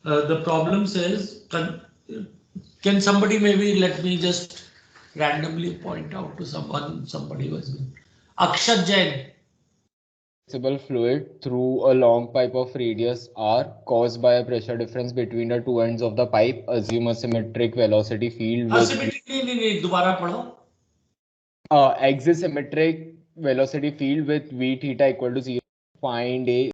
The problem says, can somebody maybe let me just randomly point out to someone, somebody who has been Akshat Jain. Flexible fluid through a long pipe of radius r caused by a pressure difference between the two ends of the pipe. Assume a symmetric velocity field with Asymmetric नहीं दोबारा पढ़ो. axisymmetric velocity field with v theta equal to 0. Find a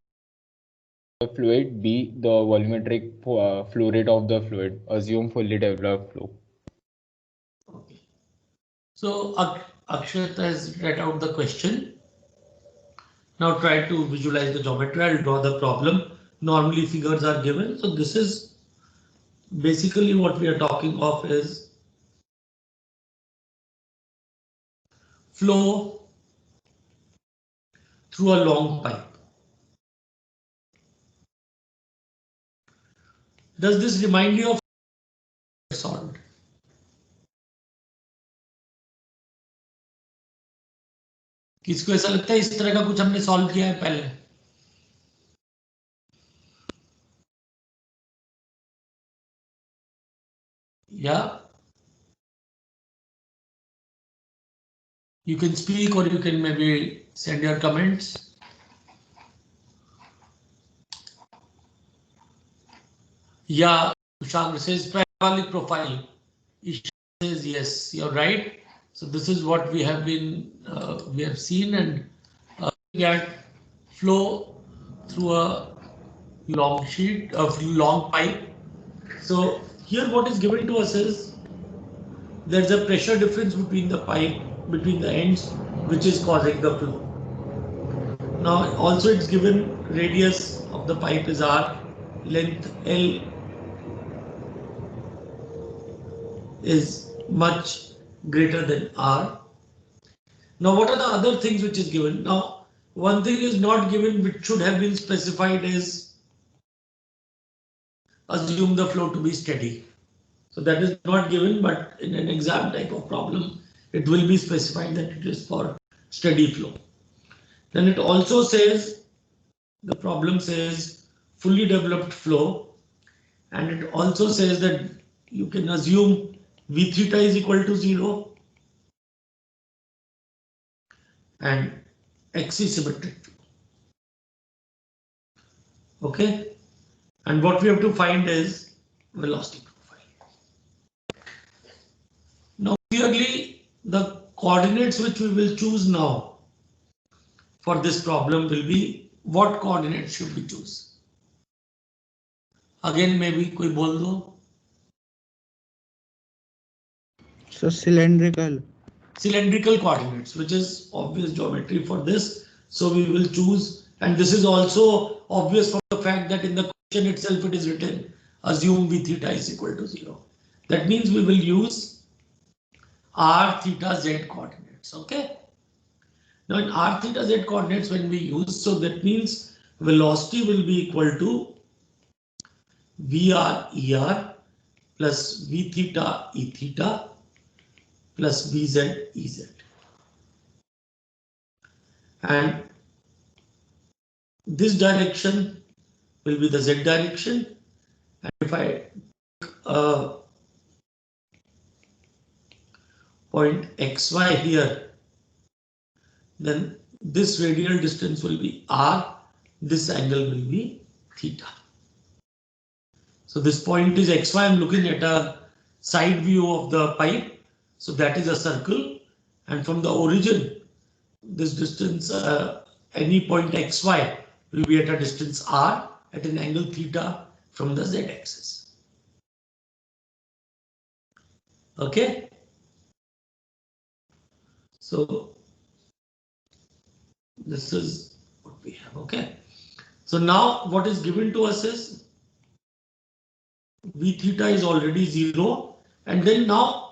fluid, b the volumetric flow rate of the fluid. Assume fully developed flow. Okay. So Akshat has read out the question. Now try to visualize the geometry. I'll draw the problem. Normally figures are given. So this is basically what we are talking of is flow through a long pipe. Does this remind you of solved? किसको ऐसा लगता है इस तरह का कुछ हमने solve किया है पहले? Yeah. You can speak or you can maybe send your comments. Yeah, Ushangra says parabolic profile. Isha says yes, you're right. So this is what we have been we have seen and at flow through a long sheet of long pipe. So here what is given to us is there's a pressure difference between the pipe, between the ends, which is causing the flow. Now also it's given radius of the pipe is r, length L is much greater than r. Now what are the other things which is given? Now one thing is not given which should have been specified is assume the flow to be steady. So that is not given, but in an exam type of problem it will be specified that it is for steady flow. Then it also says, the problem says fully developed flow, and it also says that you can assume V theta is equal to 0 and axisymmetric flow. Okay, and what we have to find is velocity profile. Now clearly the coordinates which we will choose now for this problem will be what coordinates should we choose? Again maybe कोई बोल दो. So cylindrical Coordinates, which is obvious geometry for this. So we will choose, and this is also obvious for the fact that in the question itself it is written assume V theta is equal to 0. That means we will use r theta z coordinates. Okay. Now in r theta z coordinates when we use, so that means velocity will be equal to Vr er plus V theta e theta plus Vz Ez. And this direction will be the z direction. And if I take a point xy here, then this radial distance will be r, this angle will be theta. So this point is xy, I'm looking at a side view of the pipe. So that is a circle, and from the origin, this distance, any point xy will be at a distance r at an angle theta from the z-axis. Okay. So this is what we have. Okay. So now what is given to us is V theta is already 0, and then now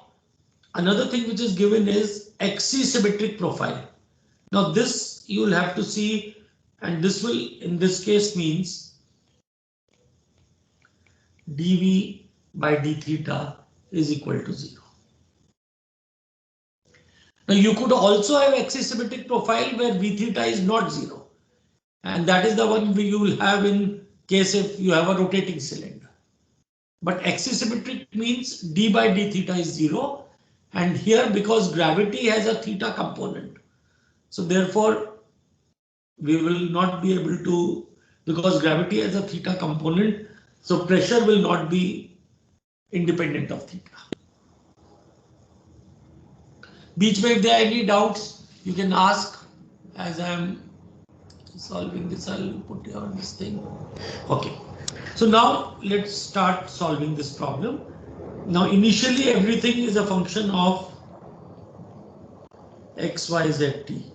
another thing which is given is axisymmetric profile. Now this you will have to see, and this will in this case means dV by d theta is equal to 0. Now you could also have axisymmetric profile where V theta is not 0, and that is the one you will have in case if you have a rotating cylinder. but axisymmetric means d by d theta is 0. And here, because gravity has a theta component, so therefore we will not be able to, because gravity has a theta component, so pressure will not be independent of theta. Beach mein, if there are any doubts, you can ask. As I am solving this, I'll put here on this thing. Okay. So now let's start solving this problem. Now initially everything is a function of x, y, z, t,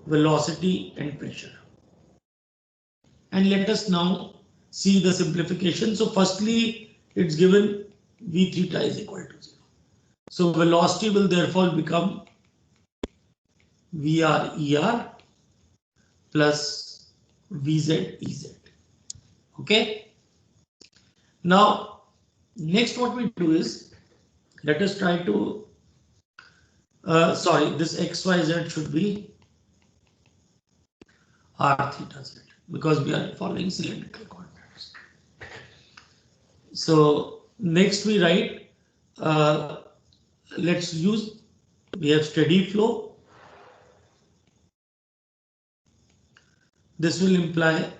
velocity and pressure. And let us now see the simplification. So firstly, it's given v theta is equal to 0. So velocity will therefore become Vr Er plus Vz Ez. Okay. Now, next what we do is, let us try to, sorry, this xyz should be r theta z, because we are following cylindrical coordinates. So next we write, let's use, we have steady flow. This will imply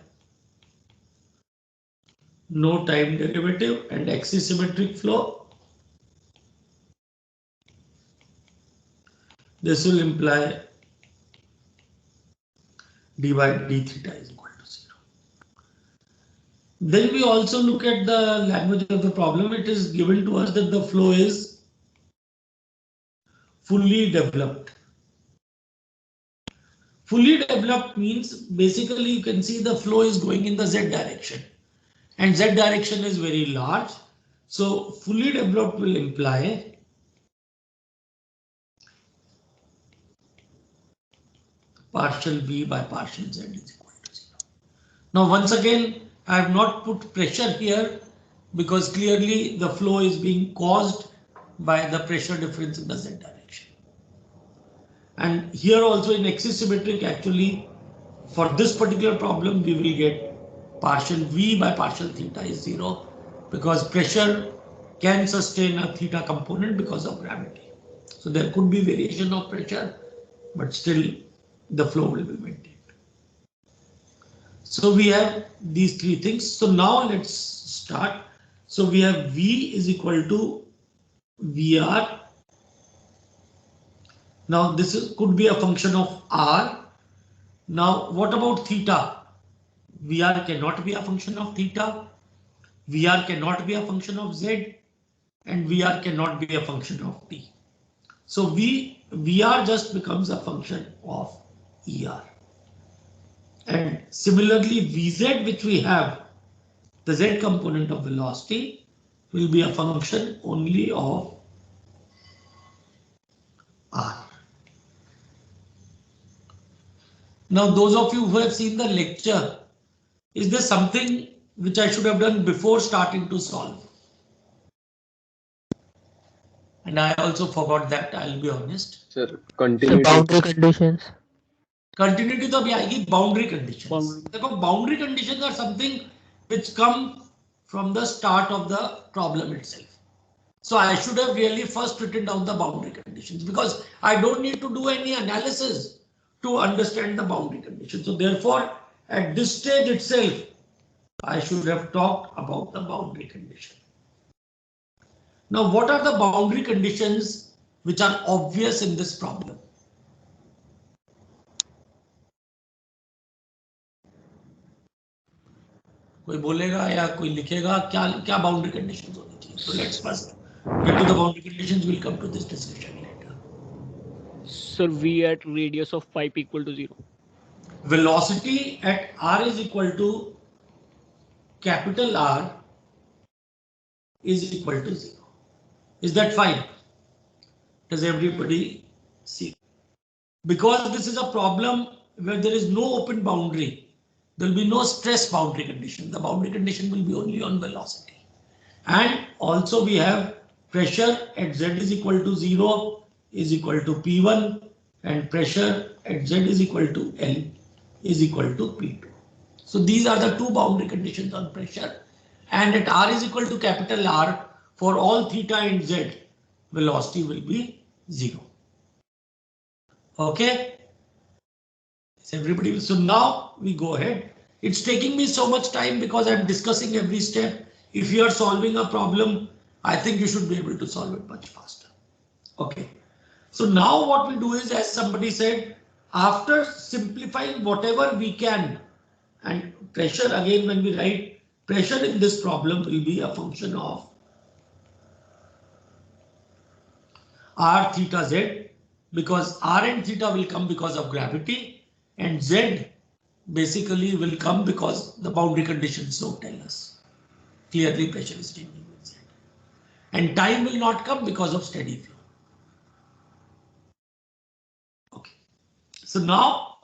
no time derivative, and axisymmetric flow. This will imply d by d theta is equal to 0. Then we also look at the language of the problem. It is given to us that the flow is fully developed. Fully developed means basically you can see the flow is going in the z direction, and z direction is very large. So fully developed will imply partial v by partial z is equal to 0. Now once again, I have not put pressure here because clearly the flow is being caused by the pressure difference in the z direction. And here also in axisymmetric, actually for this particular problem we will get partial v by partial theta is 0, because pressure can sustain a theta component because of gravity. So there could be variation of pressure, but still the flow will be maintained. So we have these three things. So now let's start. So we have v is equal to Vr. Now this could be a function of r. Now what about theta? Vr cannot be a function of theta. Vr cannot be a function of z, and Vr cannot be a function of t. So Vr just becomes a function of Er. And similarly, Vz, which we have, the z component of velocity, will be a function only of r. Now, those of you who have seen the lecture, is there something which I should have done before starting to solve? And I also forgot that, I'll be honest. Sir, continuity. Boundary conditions. Continuity तो अभी आएगी, boundary conditions. देखो, boundary conditions are something which come from the start of the problem itself. So I should have really first written down the boundary conditions, because I don't need to do any analysis to understand the boundary conditions. So therefore, at this stage itself, I should have talked about the boundary condition. Now, what are the boundary conditions which are obvious in this problem? कोई बोलेगा या कोई लिखेगा क्या क्या boundary conditions होनी चाहिए? So let's first get to the boundary conditions. We'll come to this discussion later. Sir, v at radius of pipe equal to 0. Velocity at r is equal to capital R is equal to 0. Is that fine? Does everybody see? Because this is a problem where there is no open boundary, there will be no stress boundary condition. The boundary condition will be only on velocity. And also we have pressure at z is equal to 0 is equal to P1, and pressure at z is equal to L is equal to P2. So these are the two boundary conditions on pressure. and at r is equal to capital R, for all theta and z, velocity will be 0. Okay? So everybody, so now we go ahead. It's taking me so much time because I'm discussing every step. If you are solving a problem, I think you should be able to solve it much faster. Okay. So now what we do is, as somebody said, after simplifying whatever we can, and pressure again, when we write pressure in this problem will be a function of r theta z, because r and theta will come because of gravity, and z basically will come because the boundary conditions don't tell us. Clearly pressure is changing with z. And time will not come because of steady flow. Okay. So now,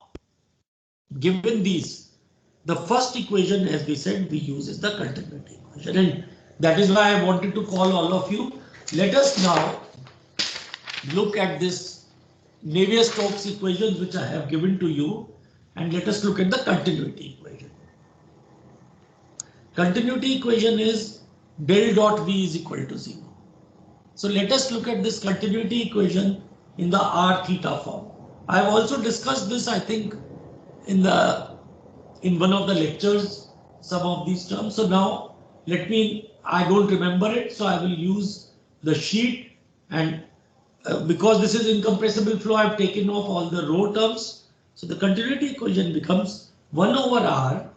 given these, the first equation, as we said, we use is the continuity equation, and that is why I wanted to call all of you. Let us now look at this Navier-Stokes equations which I have given to you, and let us look at the continuity equation. Continuity equation is del dot V is equal to 0. So let us look at this continuity equation in the r theta form. I have also discussed this, I think, in one of the lectures, some of these terms. So now I don't remember it, so I will use the sheet, and because this is incompressible flow, I've taken off all the rho terms. So the continuity equation becomes 1 over r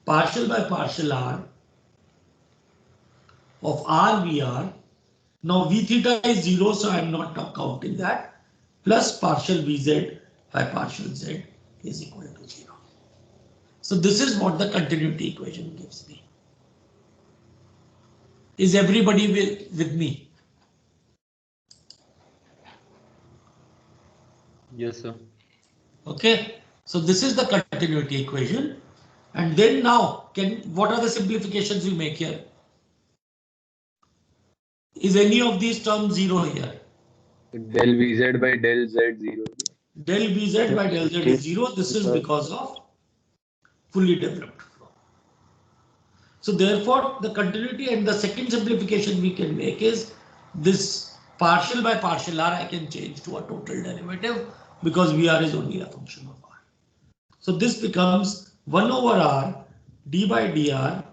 partial by partial r of r VR. Now V theta is 0, so I am not counting that, plus partial Vz by partial z is equal to 0. So this is what the continuity equation gives me. Is everybody with me? Yes, sir. Okay, so this is the continuity equation, and then now what are the simplifications we make here? Is any of these terms 0 here? Del Vz by del Z 0. Del Vz by del Z is 0. This is because of fully developed flow. So therefore, the continuity, and the second simplification we can make is this partial by partial r I can change to a total derivative, because Vr is only a function of r. So this becomes 1 over r d by dr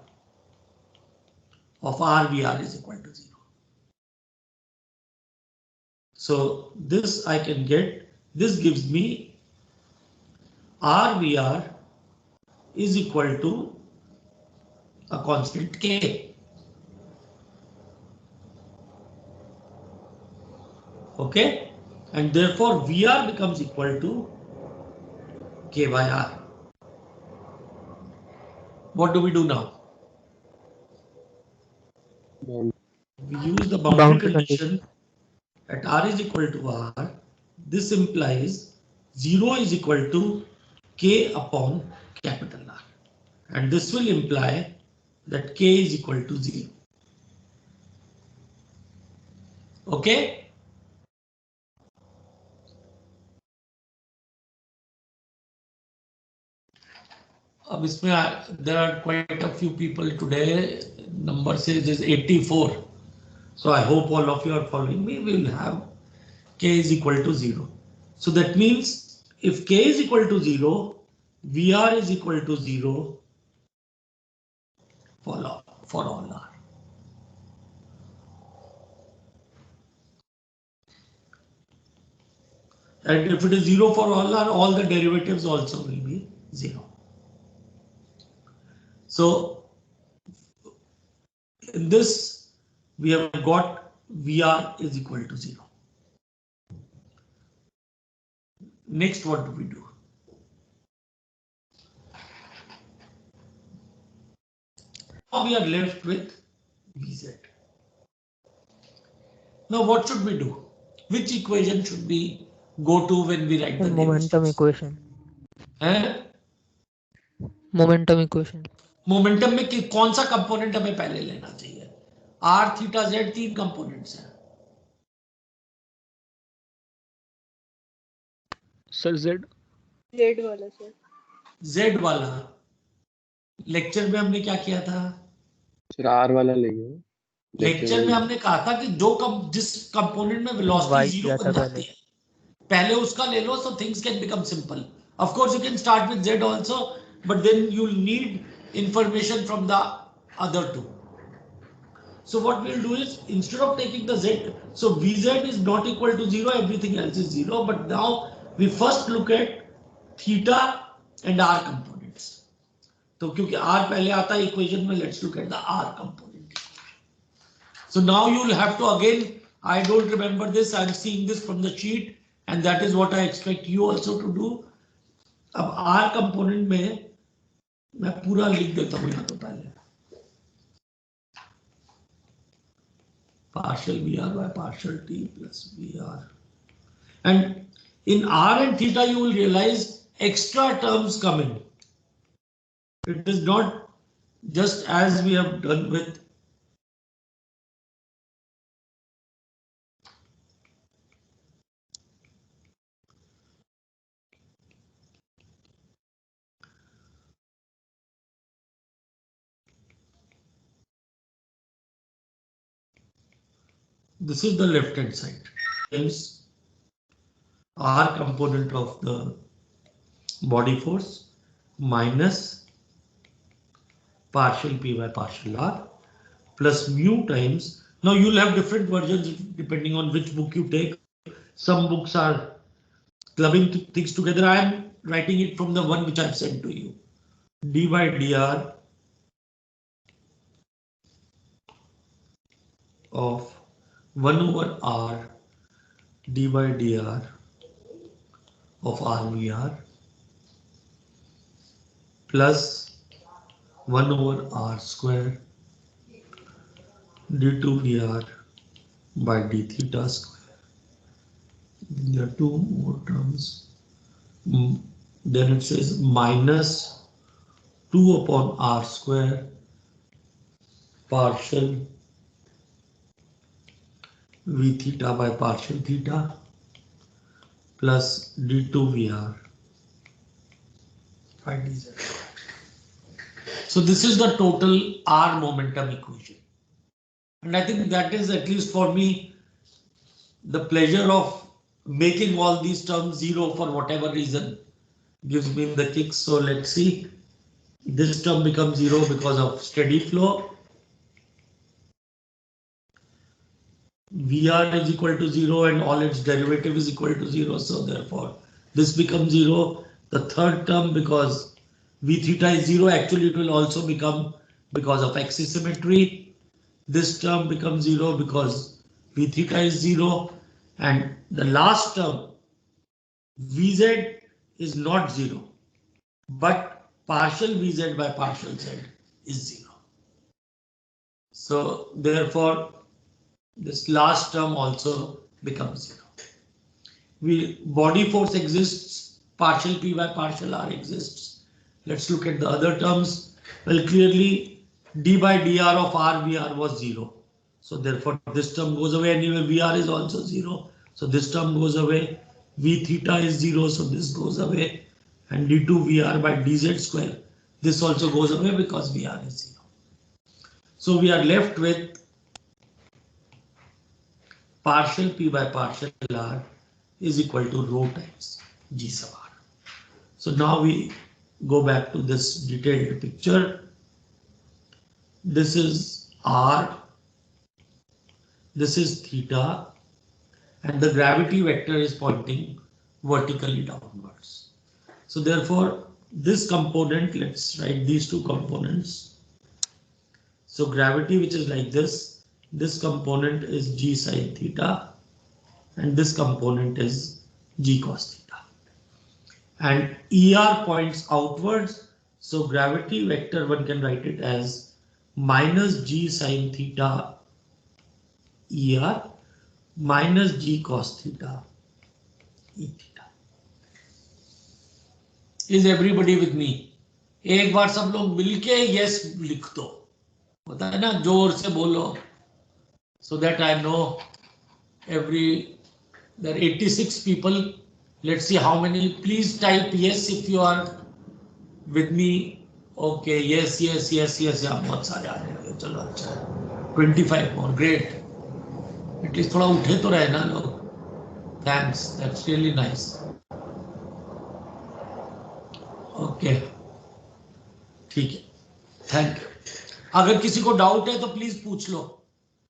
of r Vr is equal to 0. So this I can get, this gives me r Vr is equal to a constant k. Okay, and therefore Vr becomes equal to k by r. What do we do now? We use the boundary condition at r is equal to r. This implies 0 is equal to k upon capital R. And this will imply that k is equal to 0. Okay? अब इसमें there are quite a few people today. Number says is 84. So I hope all of you are following me. We will have k is equal to 0. So that means if k is equal to 0, Vr is equal to 0 for all r. And if it is 0 for all r, all the derivatives also will be 0. So in this, we have got Vr is equal to 0. Next, what do we do? Now we are left with Vz. Now what should we do? Which equation should we go to when we write the momentum equation? Momentum equation. Momentum में कौन सा component हमें पहले लेना चाहिए? R, theta, Z 3 components हैं. Sir, Z. Z वाला sir. Z वाला लेक्चर में हमने क्या किया था? सर आर वाला ले गए लेक्चर में हमने कहा था कि जिस कंपोनेंट में वेलोसिटी वाई जीरो किया था बन जाती है पहले उसका ले लो, so things can become simple. Of course you can start with Z also, but then you'll need information from the other two. So what we'll do is, instead of taking the Z, so Vz is not equal to 0, everything else is 0, but now we first look at theta and R components. तो क्योंकि R पहले आता है equation में, let's look at the R component. So now you'll have to again, I don't remember this, I'm seeing this from the sheet, and that is what I expect you also to do. अब R component में मैं पूरा लिख देता हूँ यहाँ तो पहले partial VR by partial T plus VR, and in R and theta you will realize extra terms come in. It is not just as we have done with this is the left hand side. Is R component of the body force minus partial P by partial R plus mu times. Now you'll have different versions depending on which book you take. Some books are clubbing things together. I am writing it from the one which I've sent to you. D by dr of 1 over R d by dr of RVR plus 1 over R square d2 dr by d theta square. There are two more terms. Then it says minus 2 upon R square partial V theta by partial theta plus d2 VR by dz. So this is the total R momentum equation. And I think that is, at least for me, the pleasure of making all these terms zero for whatever reason gives me the kick. So let's see. This term becomes zero because of steady flow. VR is equal to 0 and all its derivative is equal to 0. So therefore this becomes 0. The third term, because V theta is 0, actually it will also become, because of axis symmetry, this term becomes 0 because V theta is 0. And the last term, Vz is not 0, but partial Vz by partial Z is 0. So therefore this last term also becomes 0. Body force exists, partial P by partial R exists. Let's look at the other terms. Well, clearly d by dr of R VR was 0. So therefore this term goes away. Anyway, VR is also 0. So this term goes away. V theta is 0. So this goes away. And d2 VR by dz square. This also goes away because VR is 0. So we are left with partial P by partial R is equal to rho times G sub R. So now we go back to this detailed picture. This is R, this is theta, and the gravity vector is pointing vertically downwards. So therefore this component, let's write these two components. So gravity, which is like this component is G sin theta and this component is G cos theta. And ER points outwards, so gravity vector one can write it as minus G sin theta ER minus G cos theta E theta. Is everybody with me? एक बार सब लोग मिलके yes लिख दो, होता है ना, जोर से बोलो, so that I know there are 86 people. Let's see how many. Please type yes if you are with me okay yes yes yes yes, यहाँ बहुत सारे आ रहे हैं, चलो अच्छा है. 25 more, great. एटलीस्ट थोड़ा उठे तो रहे ना लोग. Thanks, that's really nice. Okay ठीक है, थैंक यू. अगर किसी को डाउट है तो प्लीज पूछ लो.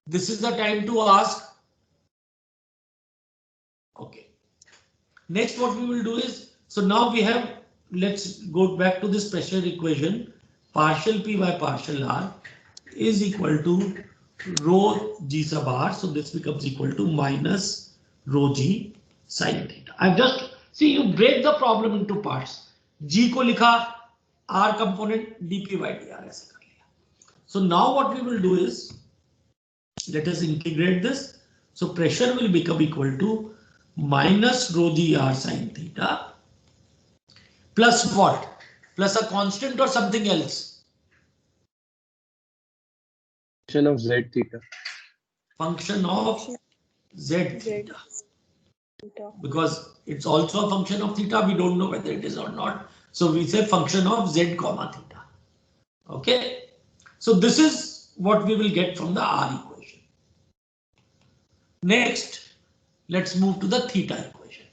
This is the time to ask. Okay, next what we will do is, so now we have, let's go back to this pressure equation. Partial P by partial R is equal to rho G sub R. So this becomes equal to minus rho G sin theta. I've just, see, you break the problem into parts. G को लिखा, R component dP by dr ऐसे कर लिया. So now what we will do is, let us integrate this. So pressure will become equal to minus rho G R sin theta plus what? Plus a constant or something else? Function of z theta. Function of Z theta. Because it's also a function of theta, we don't know whether it is or not. So we say function of Z comma theta. Okay. So this is what we will get from the R equation. Next, let's move to the theta equation.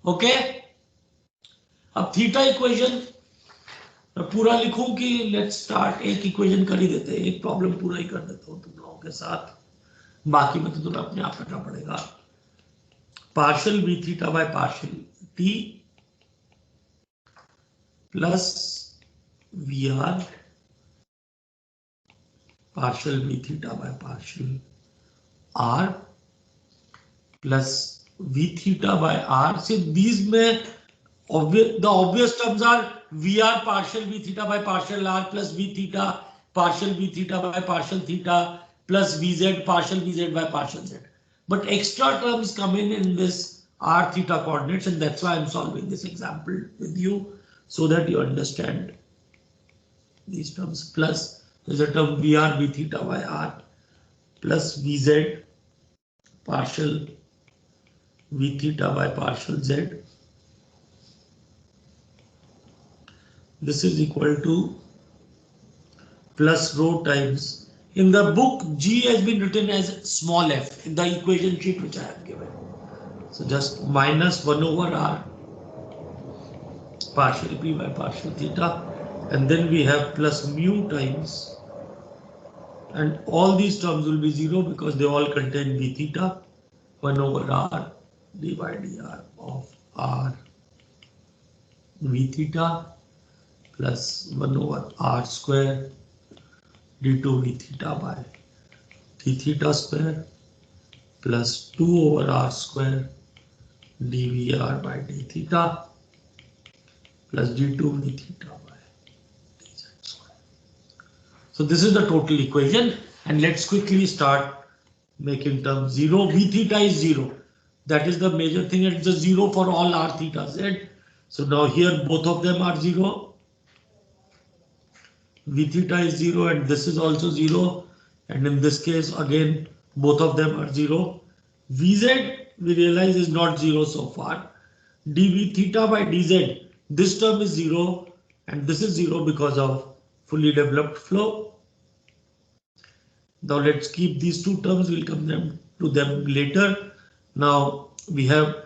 Okay. अब theta equation पूरा लिखूं कि let's start, एक equation कर ही देते हैं, एक problem पूरा ही कर देता हूं तुम लोगों के साथ, बाकी में तो तुम्हें अपने आप करना पड़ेगा. Partial v theta by partial t plus v r partial v theta by partial r plus v theta by r. See, these may the obvious terms are vr partial v theta by partial r plus v theta partial v theta by partial theta plus vz partial vz by partial z. But extra terms come in this r theta coordinates, and that's why I'm solving this example with you so that you understand these terms. Plus there's a term Vr v theta by r plus Vz partial v theta by partial z. This is equal to plus rho times. In the book, G has been written as small f in the equation sheet which I have given. So just minus 1 over r partial p by partial theta, and then we have plus mu times. And all these terms will be 0 because they all contain v theta. 1 over r d by dr of r v theta plus 1 over r square d2 v theta by d theta square plus 2 over r square dvr by d theta plus d2 v theta by dz square. So this is the total equation, and let's quickly start making terms 0. V theta is 0. That is the major thing. It's a 0 for all r theta z. So now here both of them are 0. V theta is 0 and this is also 0. And in this case again both of them are 0. Vz we realize is not 0 so far. dv theta by dz, this term is 0 and this is 0 because of fully developed flow. Now let's keep these two terms, we'll come to them later. Now we have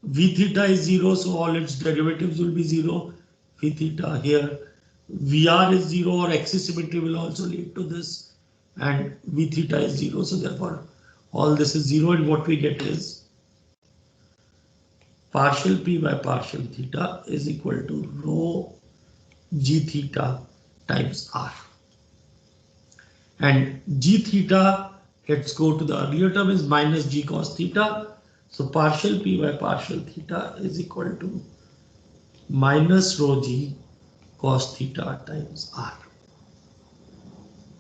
v theta is 0, so all its derivatives will be 0. V theta here, Vr is 0, or axis symmetry will also lead to this, and v theta is 0, so therefore all this is 0, and what we get is partial p by partial theta is equal to rho g theta times r. And g theta, let's go to the earlier term, is minus g cos theta. So partial p by partial theta is equal to minus rho g cos theta times r.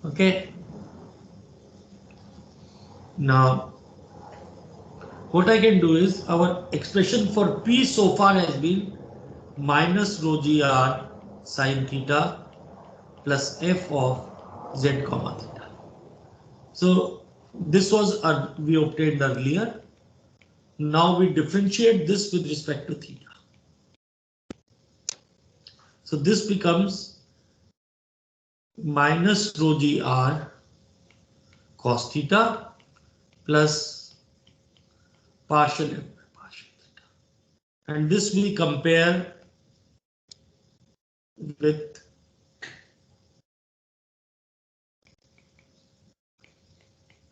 Okay. Now what I can do is, our expression for p so far has been minus rho g r sin theta plus f of z comma theta. So this was we obtained earlier. Now we differentiate this with respect to theta. So this becomes minus rho g r cos theta plus partial f by partial theta. And this we compare with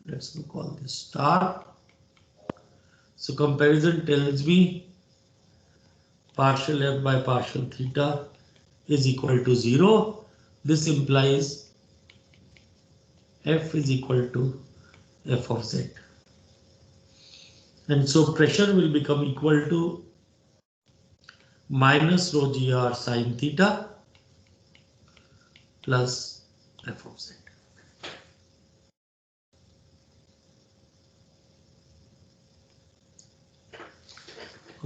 let's call this star. So comparison tells me partial f by partial theta is equal to 0. This implies f is equal to f of z. And so pressure will become equal to minus rho gr sine theta plus f of z.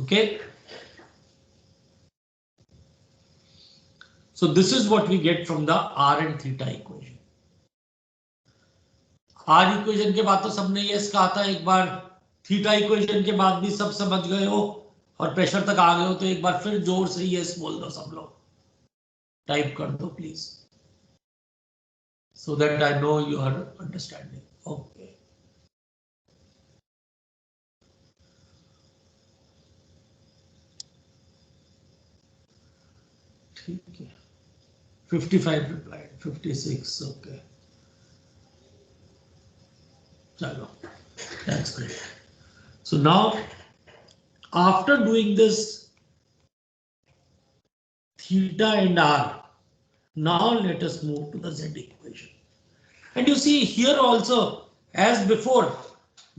Okay. So this is what we get from the r and theta equation. r equation के बाद तो सबने yes कहा था, एक बार theta equation के बाद भी सब समझ गए हो और प्रेशर तक आ गए हो तो एक बार फिर जोर से yes बोल दो सब लोग, टाइप कर दो please, so that I know you are understanding. Okay. ठीक है. 55 replied, 56. Okay. Chalo. That's great. So now, after doing this theta and r, now let us move to the z equation. And you see here also, as before,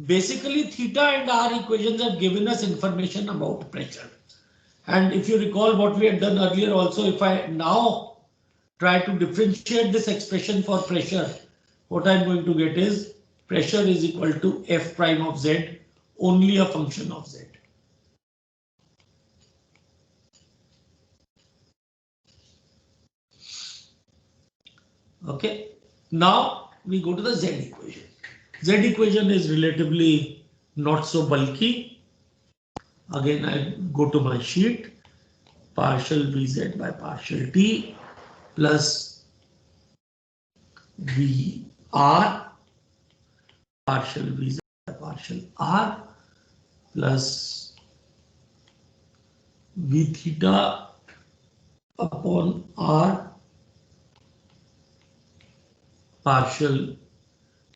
basically theta and r equations have given us information about pressure. And if you recall what we had done earlier also, if I now try to differentiate this expression for pressure, what I'm going to get is pressure is equal to f prime of z, only a function of z. Okay, now we go to the z equation. Z equation is relatively not so bulky. Again, I go to my sheet, partial Vz by partial t plus Vr partial Vz by partial r plus V theta upon r partial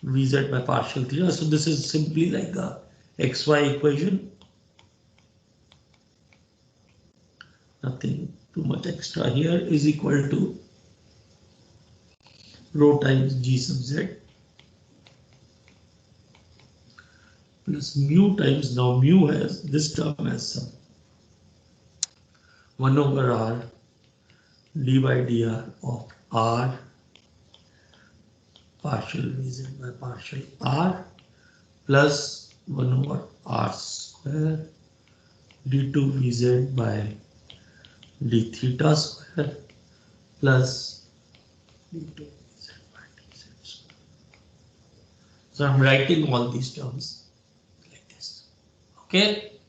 Vz by partial theta. So this is simply like a xy equation. Nothing too much extra here, is equal to rho times g sub z plus mu times, now mu has this term as some 1 over r d by dr of r partial Vz by partial r plus 1 over r square d2 Vz by d theta square plus d2 Vz by dz square. So I'm writing all these terms like this. Okay.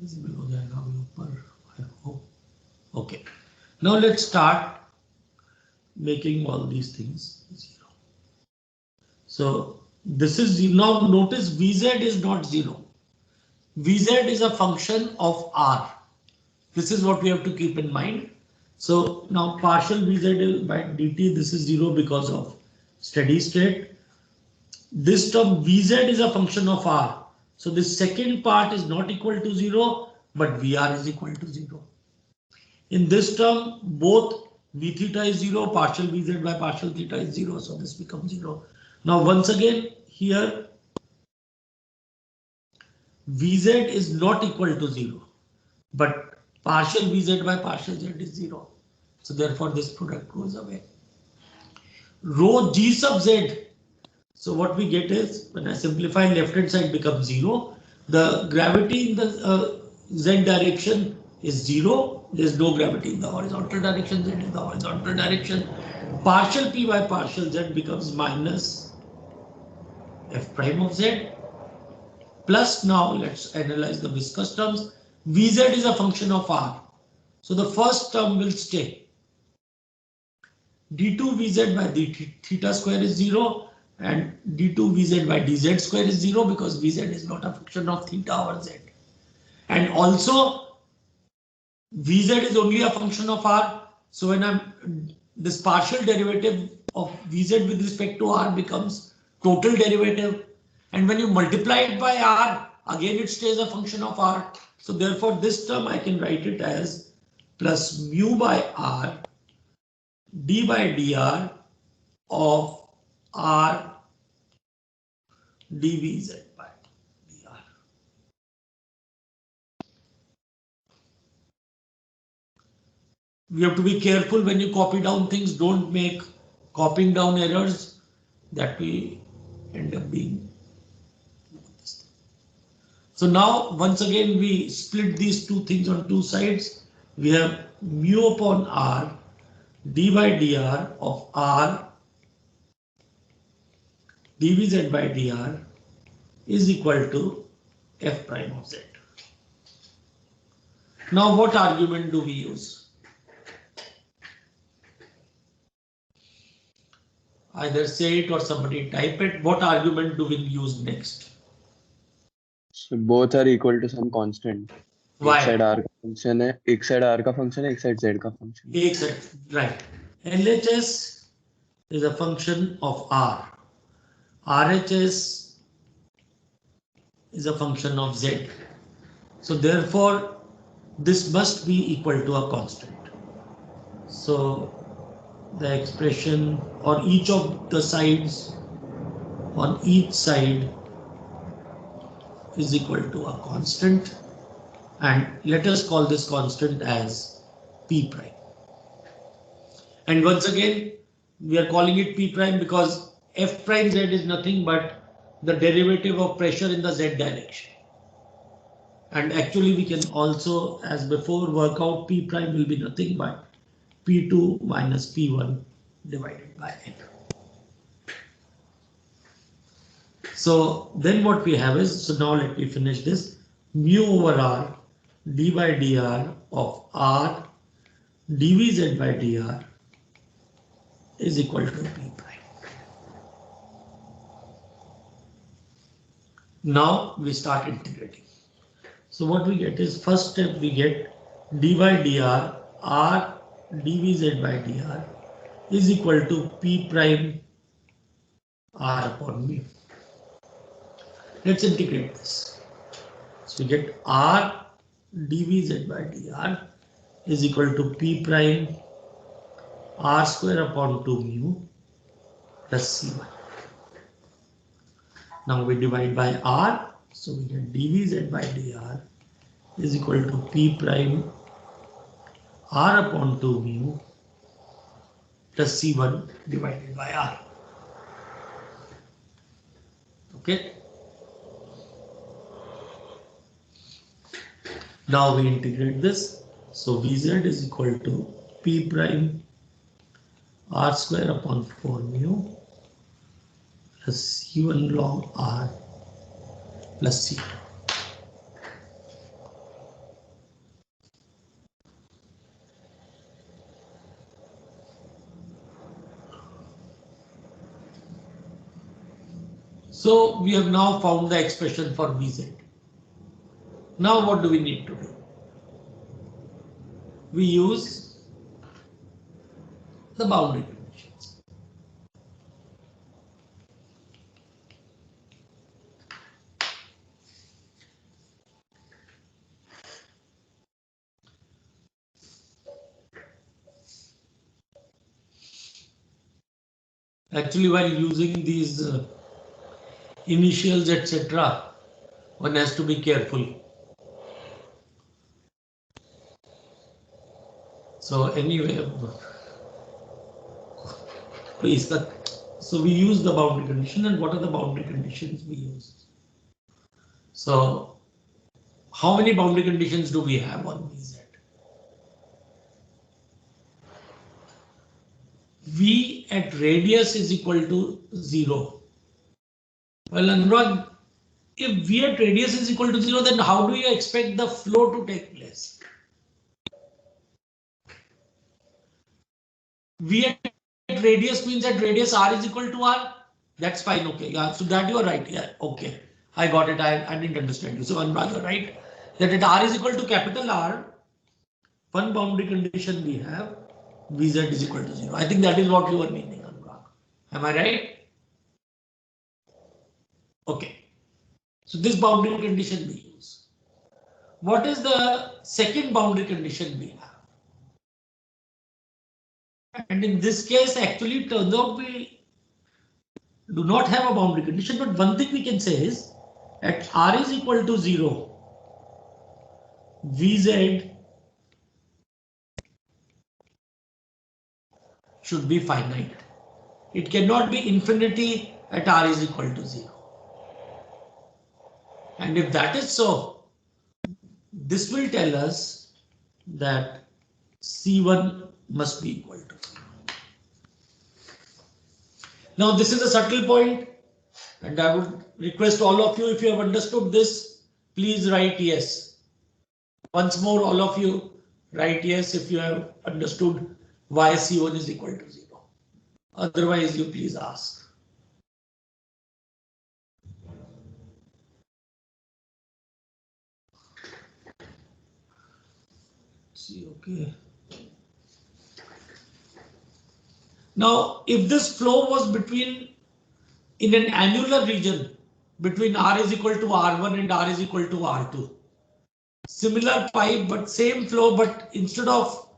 Visible हो जाएगा अभी ऊपर, I hope. Okay. Now let's start making all these things 0. So this is now notice Vz is not 0. Vz is a function of r. This is what we have to keep in mind. So now partial Vz by dt, this is 0 because of steady state. This term Vz is a function of r. So this second part is not equal to 0, but Vr is equal to 0. In this term, both V theta is 0, partial Vz by partial theta is 0. So this becomes 0. Now once again here, Vz is not equal to 0, but partial Vz by partial z is 0. So therefore this product goes away. Rho g sub z. So what we get is, when I simplify, left hand side becomes 0. The gravity in the z direction is 0. There is no gravity in the horizontal direction. Z is the horizontal direction. Partial p by partial z becomes minus f prime of z. Plus, now let's analyze the viscous terms. Vz is a function of r. So the first term will stay. d2 vz by d theta square is 0 and d2 vz by dz square is 0 because vz is not a function of theta or z. And also vz is only a function of r. So when I'm this partial derivative of vz with respect to r becomes total derivative. And when you multiply it by r, again it stays a function of r. So therefore this term I can write it as plus mu by r d by dr of r dvz by dr. We have to be careful when you copy down things. Don't make copying down errors that we end up being. So now once again we split these two things on two sides. We have mu upon r d by dr of r dvz by dr is equal to f prime of z. Now what argument do we use? Either say it or somebody type it. What argument do we use next? So both are equal to some constant. Why? एक side r का function है, एक side r का function है, एक side z का function है. Exactly, right. LHS is a function of R. RHS is a function of Z. So therefore, this must be equal to a constant. So the expression or each of the sides on each side is equal to a constant. And let us call this constant as P prime. And once again, we are calling it P prime because F prime Z is nothing but the derivative of pressure in the Z direction. And actually we can also, as before, work out P prime will be nothing but P2 minus P1 divided by N. So then what we have is, so now let me finish this, mu over R d by dr of R dvz by dr is equal to P prime. Now we start integrating. So what we get is, first step we get d by dr R dvz by dr is equal to P prime R upon mu. Let's integrate this. So we get R dvz by dr is equal to P prime R square upon 2 mu plus C1. Now we divide by R, so we get dvz by dr is equal to P prime R upon 2 mu plus C1 divided by R. Okay. Now we integrate this. So Vz is equal to P prime R square upon 4 mu plus C1 log R plus C2. So we have now found the expression for Vz. Now what do we need to do? We use the boundary conditions. Actually, while using these initials, etc., one has to be careful. So anyway, so we use the boundary condition, and what are the boundary conditions we use? So how many boundary conditions do we have on Vz? V at radius is equal to 0. Well, Anurag, if V at radius is equal to 0, then how do you expect the flow to take place? V at radius means at radius r is equal to r. That's fine. Okay. Yeah. So that you are right. Yeah. Okay. I got it. I didn't understand you. So Anurag, you're right. That at r is equal to capital R, one boundary condition we have, Vz is equal to 0. I think that is what you are meaning, Anurag. Am I right? Okay. So this boundary condition we use. What is the second boundary condition we have? And in this case, actually, it turns out we do not have a boundary condition, but one thing we can say is at r is equal to 0, Vz should be finite. It cannot be infinity at r is equal to 0. And if that is so, this will tell us that C1 must be equal to 0. Now this is a subtle point, and I would request all of you, if you have understood this, please write yes. Once more, all of you write yes if you have understood why C1 is equal to 0. Otherwise, you please ask. See, okay. Now, if this flow was in an annular region between r is equal to r1 and r is equal to r2, similar pipe but same flow, but instead of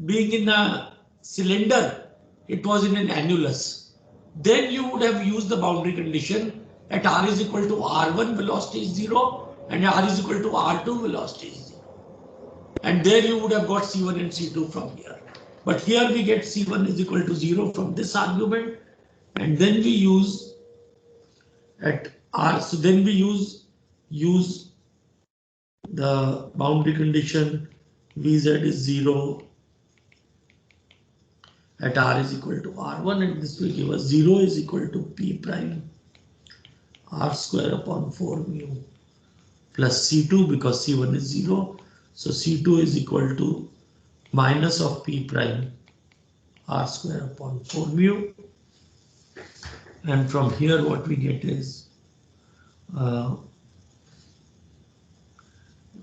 being in a cylinder, it was in an annulus, then you would have used the boundary condition at r is equal to r1, velocity is 0, and r is equal to r2, velocity is 0. And there you would have got C1 and C2 from here. But here we get C1 is equal to 0 from this argument, and then we use at R. So then we use the boundary condition Vz is 0 at R is equal to R1, and this will give us 0 is equal to P prime R square upon 4 mu plus C2, because C1 is 0. So C2 is equal to minus of P prime R square upon 4 mu. And from here what we get is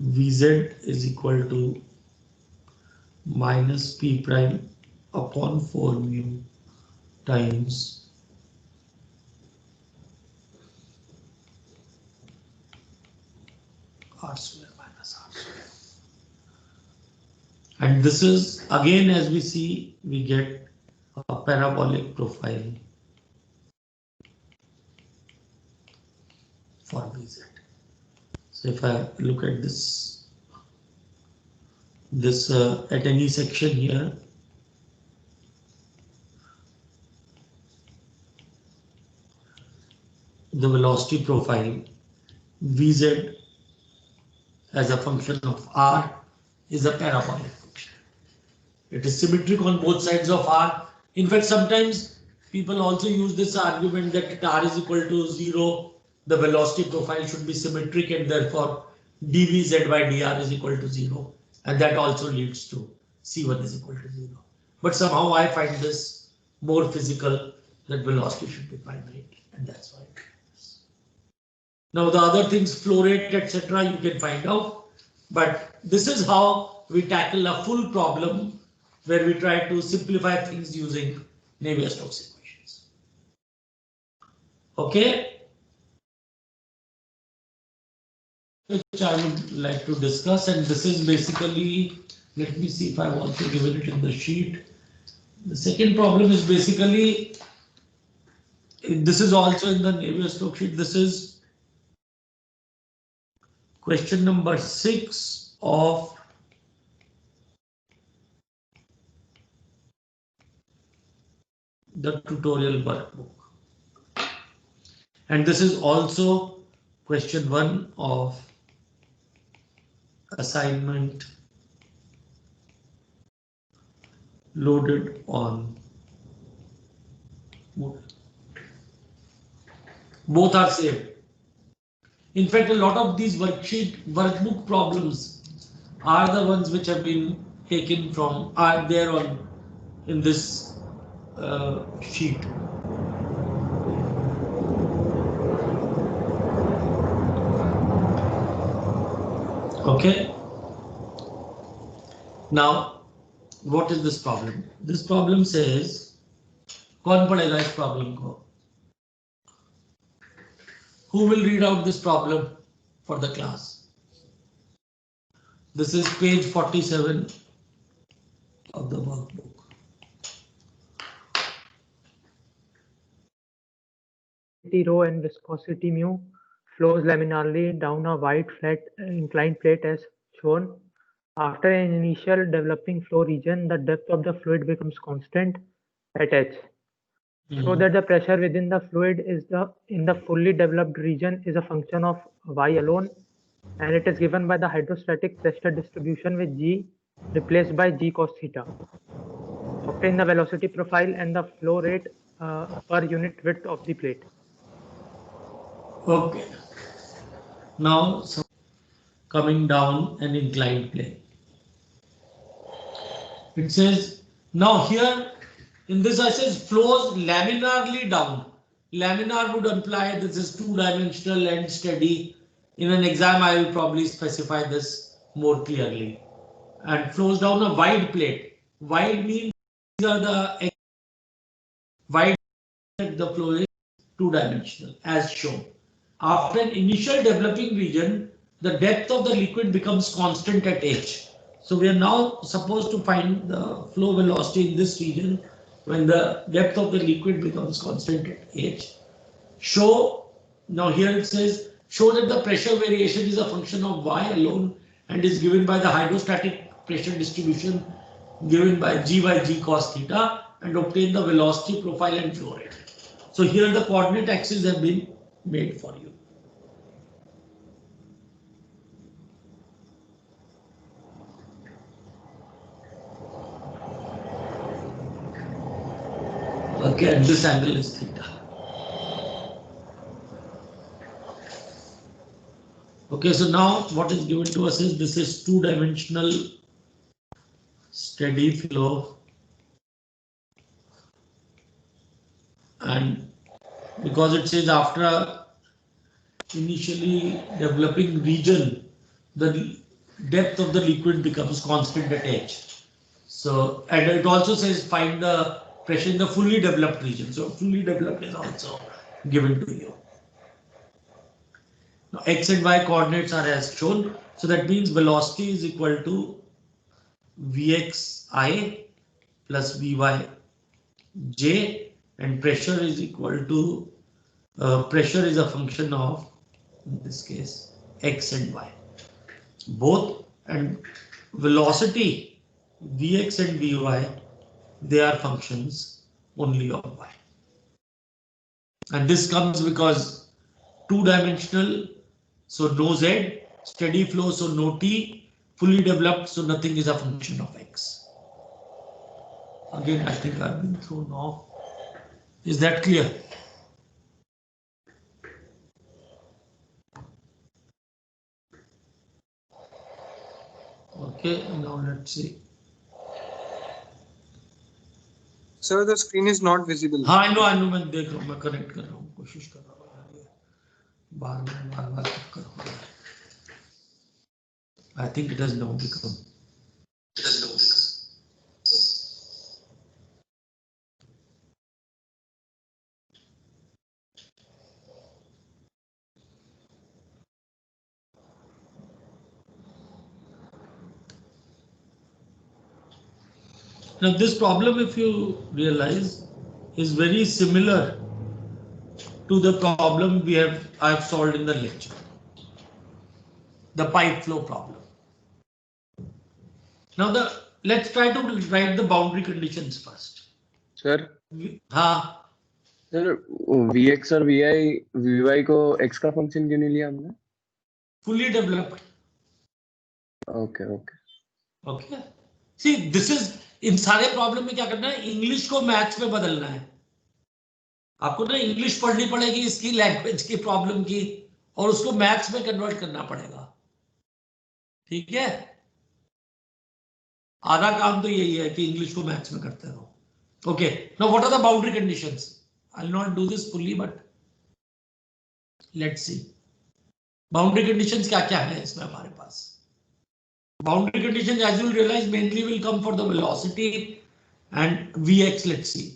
Vz is equal to minus P prime upon 4 mu times R square minus R square. And this is again, as we see, we get a parabolic profile for Vz. So if I look at this at any section here, the velocity profile Vz as a function of r is a parabolic function. It is symmetric on both sides of r. In fact, sometimes people also use this argument that at r is equal to 0, the velocity profile should be symmetric, and therefore dvz by dr is equal to 0. And that also leads to C1 is equal to 0. But somehow I find this more physical, that velocity should be finite, and that's why it is. Now the other things, flow rate, etc., you can find out. But this is how we tackle a full problem where we try to simplify things using Navier-Stokes equations. Okay? Which I would like to discuss, and this is basically, let me see if I've also given it in the sheet. The second problem is basically, this is also in the Navier-Stokes sheet. This is question number 6 of the tutorial workbook. And this is also question 1 of assignment loaded on Moodle. Both are same. In fact, a lot of these workbook problems are the ones which have been taken from, are there on in this sheet. Okay. Now, what is this problem? This problem says, कौन पढ़ेगा इस problem को? Who will read out this problem for the class? This is page 47 of the workbook. Rho and viscosity mu flows laminarly down a wide flat inclined plate as shown. After an initial developing flow region, the depth of the fluid becomes constant at h. So that the pressure within the fluid is in the fully developed region is a function of y alone, and it is given by the hydrostatic pressure distribution with g replaced by g cos theta. Obtain the velocity profile and the flow rate per unit width of the plate. Okay. Now, coming down an inclined plane. It says, now here in this I says flows laminarly down. Laminar would imply this is two-dimensional and steady. In an exam, I will probably specify this more clearly. And flows down a wide plate. Wide means these are the wide, the flow is two-dimensional as shown. After an initial developing region, the depth of the liquid becomes constant at h. So we are now supposed to find the flow velocity in this region when the depth of the liquid becomes constant at h. Show, now here it says, show that the pressure variation is a function of y alone and is given by the hydrostatic pressure distribution given by g cos theta, and obtain the velocity profile and flow rate. So here the coordinate axes have been made for you. Okay, and this angle is theta. Okay, so now what is given to us is this is two-dimensional steady flow, and because it says after a initially developing region, the depth of the liquid becomes constant at h. So, and it also says find the pressure in the fully developed region. So fully developed is also given to you. Now x and y coordinates are as shown. So that means velocity is equal to Vxi plus Vyj, and pressure is equal to pressure is a function of, in this case, x and y both, and velocity Vx and Vy, they are functions only of y. And this comes because two-dimensional, so no z, steady flow, so no t, fully developed, so nothing is a function of x. Again, I think I've been thrown off. Is that clear? Okay, now let's see. Sir, the screen is not visible. हाँ, I know, मैं देख रहा हूँ, मैं connect कर रहा हूँ, कोशिश कर रहा हूँ, बार-बार कर रहा हूँ. I think it has now become. Now this problem, if you realize, is very similar to the problem I have solved in the lecture, the pipe flow problem. Now let's try to write the boundary conditions first. Sir हाँ, sir Vx और Vy को x का function क्यों नहीं लिया हमने? fully developed. Okay okay Okay. See, this is इन सारे problem में क्या करना है, इंग्लिश को मैथ्स में बदलना है. आपको ना इंग्लिश पढ़नी पड़ेगी इसकी लैंग्वेज की प्रॉब्लम की, और उसको मैथ्स में कन्वर्ट करना पड़ेगा. ठीक है, आधा काम तो यही है कि इंग्लिश को मैथ्स में करते रहो. Okay, now what are the boundary conditions? I'll not do this fully, but let's see. Boundary conditions क्या क्या है इसमें हमारे पास? Boundary conditions, as you'll realize, mainly will come for the velocity and Vx. Let's see.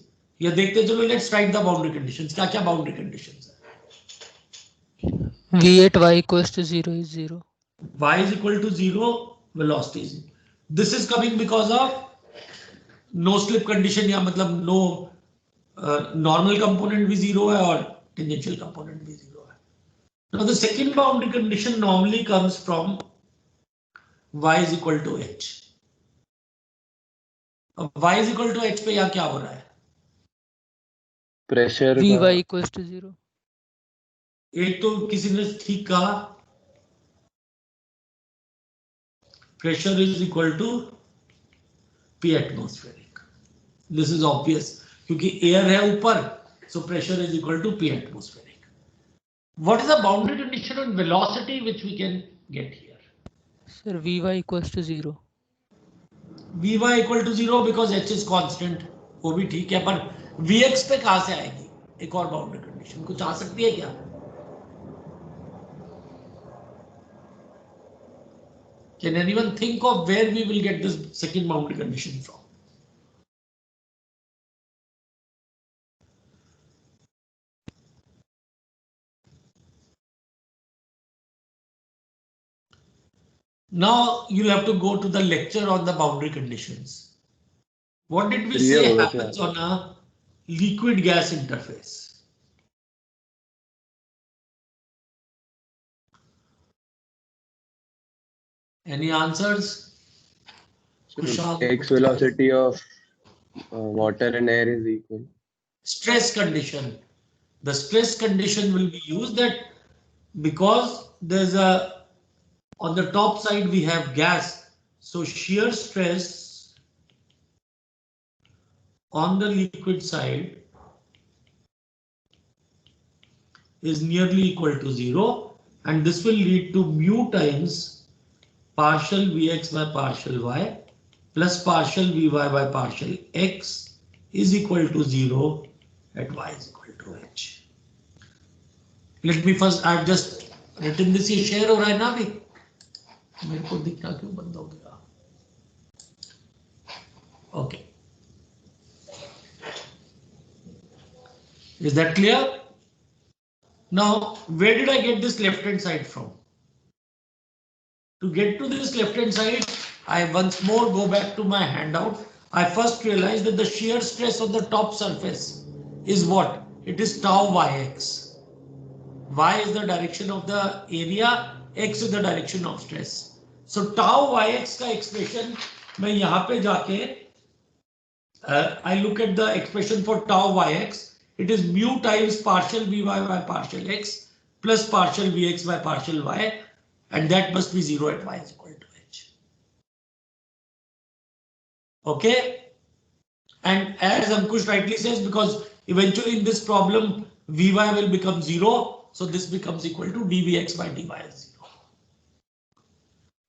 ये देखते चलो. Let's write the boundary conditions. क्या क्या boundary conditions है? V at y equals to 0 is 0. Y is equal to 0, velocity is 0. This is coming because of no slip condition, या मतलब no normal component भी 0 है और tangential component भी 0 है. Now the second boundary condition normally comes from y is equal to h. अब y is equal to h पे यहाँ क्या हो रहा है? Pressure Vy equals to 0. एक तो किसी ने ठीक कहा, pressure is equal to P atmospheric. This is obvious क्योंकि air है ऊपर, so pressure is equal to P atmospheric. What is the boundary condition on velocity which we can get here? Sir, Vy equals to 0. Vy equal to 0 because h is constant. वो भी ठीक है, पर Vx पे कहाँ से आएगी? एक और बाउंड्री कंडीशन कुछ आ सकती है क्या? Can anyone think of where we will get this second boundary condition from? Now you'll have to go to the lecture on the boundary conditions. What did we say happens on a liquid gas interface? Any answers? Kushal? X velocity of water and air is equal. Stress condition. The stress condition will be used that because there's a, on the top side we have gas, so shear stress on the liquid side is nearly equal to 0, and this will lead to mu times partial Vx by partial y plus partial Vy by partial x is equal to 0 at y is equal to h. Let me first, I've just written this. ये share हो रहा है ना अभी? मेरे को दिखना क्यों बंद हो गया? Okay. Is that clear? Now, where did I get this left hand side from? To get to this left hand side, I once more go back to my handout. I first realized that the shear stress on the top surface is what? It is tau yx. Y is the direction of the area, x is the direction of stress. So tau yx का expression मैं यहाँ पे जाके I look at the expression for tau yx. It is mu times partial Vy by partial x plus partial Vx by partial y, and that must be 0 at y is equal to h. Okay, and as Ankush rightly says, because eventually in this problem Vy will become 0, so this becomes equal to dVx by dy is 0.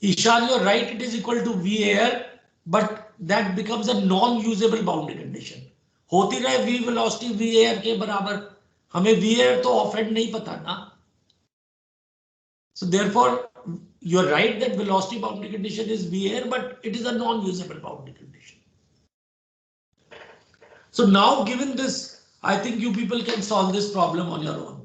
Ishan, you're right, it is equal to V air, but that becomes a non-usable boundary condition. होती रहे V velocity V air के बराबर, हमें V air तो offhand नहीं पता ना. So therefore, you're right that velocity boundary condition is V air, but it is a non-usable boundary condition. So now, given this, I think you people can solve this problem on your own.